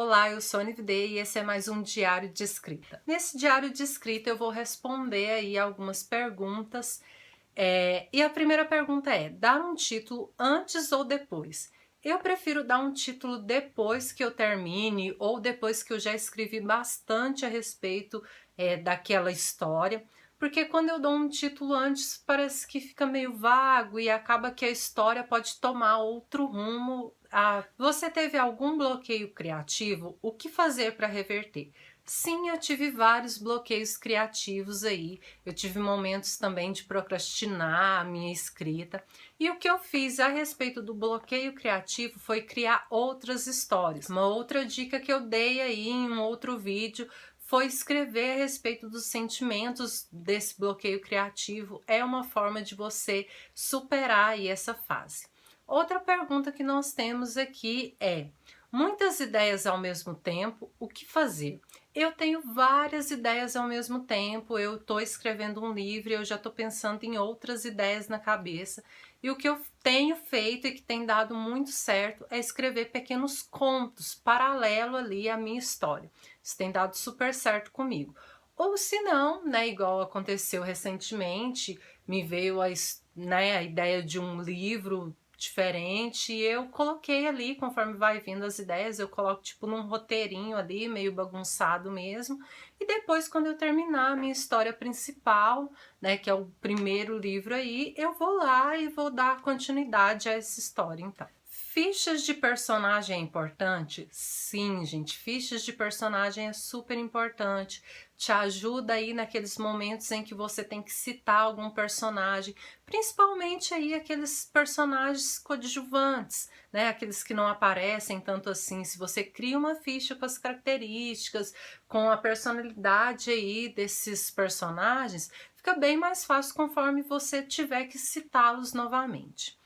Olá, eu sou a Nividê e esse é mais um diário de escrita. Nesse diário de escrita eu vou responder aí algumas perguntas. E a primeira pergunta é: dar um título antes ou depois? Eu prefiro dar um título depois que eu termine ou depois que eu já escrevi bastante a respeito daquela história. Porque quando eu dou um título antes, parece que fica meio vago e acaba que a história pode tomar outro rumo. Você teve algum bloqueio criativo? O que fazer para reverter? Sim, eu tive vários bloqueios criativos aí. Eu tive momentos também de procrastinar a minha escrita. E o que eu fiz a respeito do bloqueio criativo foi criar outras histórias. Uma outra dica que eu dei aí em um outro vídeo foi escrever a respeito dos sentimentos desse bloqueio criativo. É uma forma de você superar aí essa fase. Outra pergunta que nós temos aqui é: muitas ideias ao mesmo tempo, o que fazer? Eu tenho várias ideias ao mesmo tempo, eu estou escrevendo um livro, eu já estou pensando em outras ideias na cabeça. E o que eu tenho feito e que tem dado muito certo é escrever pequenos contos paralelo ali à minha história. Isso tem dado super certo comigo. Ou se não, né, igual aconteceu recentemente, me veio a ideia de um livro diferente e eu coloquei ali, conforme vai vindo as ideias, eu coloco tipo num roteirinho ali, meio bagunçado mesmo, e depois quando eu terminar a minha história principal, né, que é o primeiro livro aí, eu vou lá e vou dar continuidade a essa história então. Fichas de personagem é importante? Sim, gente, fichas de personagem é super importante. Te ajuda aí naqueles momentos em que você tem que citar algum personagem, principalmente aí aqueles personagens coadjuvantes, né? Aqueles que não aparecem tanto assim. Se você cria uma ficha com as características, com a personalidade aí desses personagens, fica bem mais fácil conforme você tiver que citá-los novamente.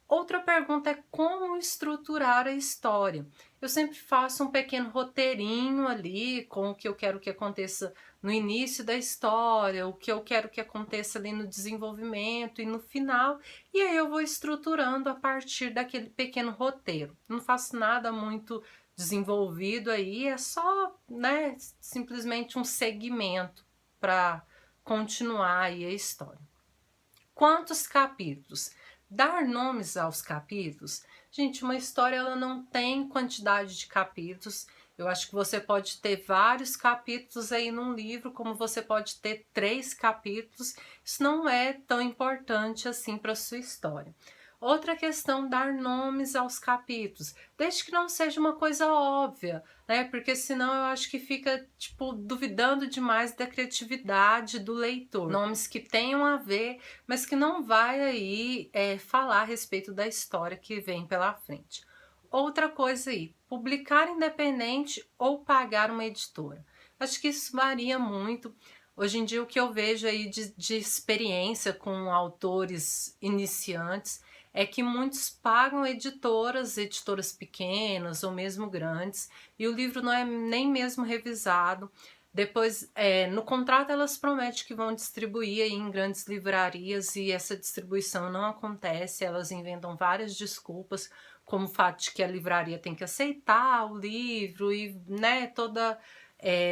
Outra pergunta é como estruturar a história. Eu sempre faço um pequeno roteirinho ali com o que eu quero que aconteça no início da história, o que eu quero que aconteça ali no desenvolvimento e no final, e aí eu vou estruturando a partir daquele pequeno roteiro. Não faço nada muito desenvolvido aí, é só, né, simplesmente um segmento para continuar aí a história. Quantos capítulos? Dar nomes aos capítulos? Gente, uma história ela não tem quantidade de capítulos. Eu acho que você pode ter vários capítulos aí num livro, como você pode ter 3 capítulos. Isso não é tão importante assim para a sua história. Outra questão, dar nomes aos capítulos, desde que não seja uma coisa óbvia, né? Porque senão eu acho que fica, tipo, duvidando demais da criatividade do leitor. Nomes que tenham a ver, mas que não vai aí falar a respeito da história que vem pela frente. Outra coisa aí, publicar independente ou pagar uma editora. Acho que isso varia muito. Hoje em dia o que eu vejo aí de experiência com autores iniciantes é que muitos pagam editoras pequenas ou mesmo grandes, e o livro não é nem mesmo revisado. Depois, no contrato elas prometem que vão distribuir aí em grandes livrarias e essa distribuição não acontece, elas inventam várias desculpas, como o fato de que a livraria tem que aceitar o livro e, né, toda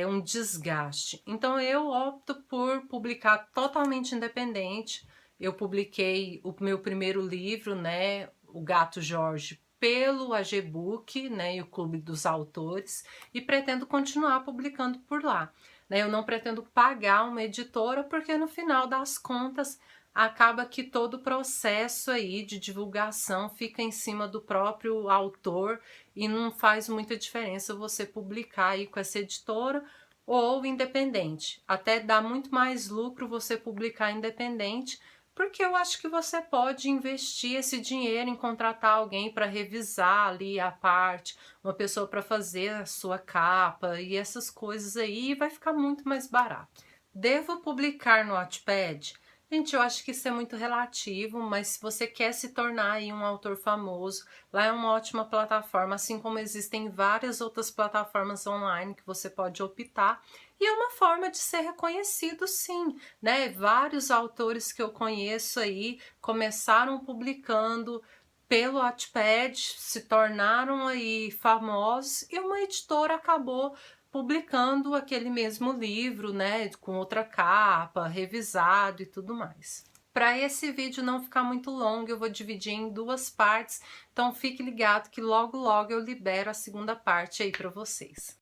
um desgaste. Então eu opto por publicar totalmente independente. Eu publiquei o meu primeiro livro, né, O Gato Jorge, pelo AGBook, né, e o Clube dos Autores, e pretendo continuar publicando por lá. Né, eu não pretendo pagar uma editora, porque no final das contas acaba que todo o processo aí de divulgação fica em cima do próprio autor e não faz muita diferença você publicar aí com essa editora ou independente. Até dá muito mais lucro você publicar independente, porque eu acho que você pode investir esse dinheiro em contratar alguém para revisar ali a parte, uma pessoa para fazer a sua capa e essas coisas aí, e vai ficar muito mais barato. Devo publicar no Wattpad? Gente, eu acho que isso é muito relativo, mas se você quer se tornar aí um autor famoso, lá é uma ótima plataforma, assim como existem várias outras plataformas online que você pode optar. E é uma forma de ser reconhecido, sim, né? Vários autores que eu conheço aí começaram publicando pelo Wattpad, se tornaram aí famosos e uma editora acabou publicando aquele mesmo livro, né, com outra capa, revisado e tudo mais. Para esse vídeo não ficar muito longo, eu vou dividir em 2 partes, então fique ligado que logo logo eu libero a segunda parte aí para vocês.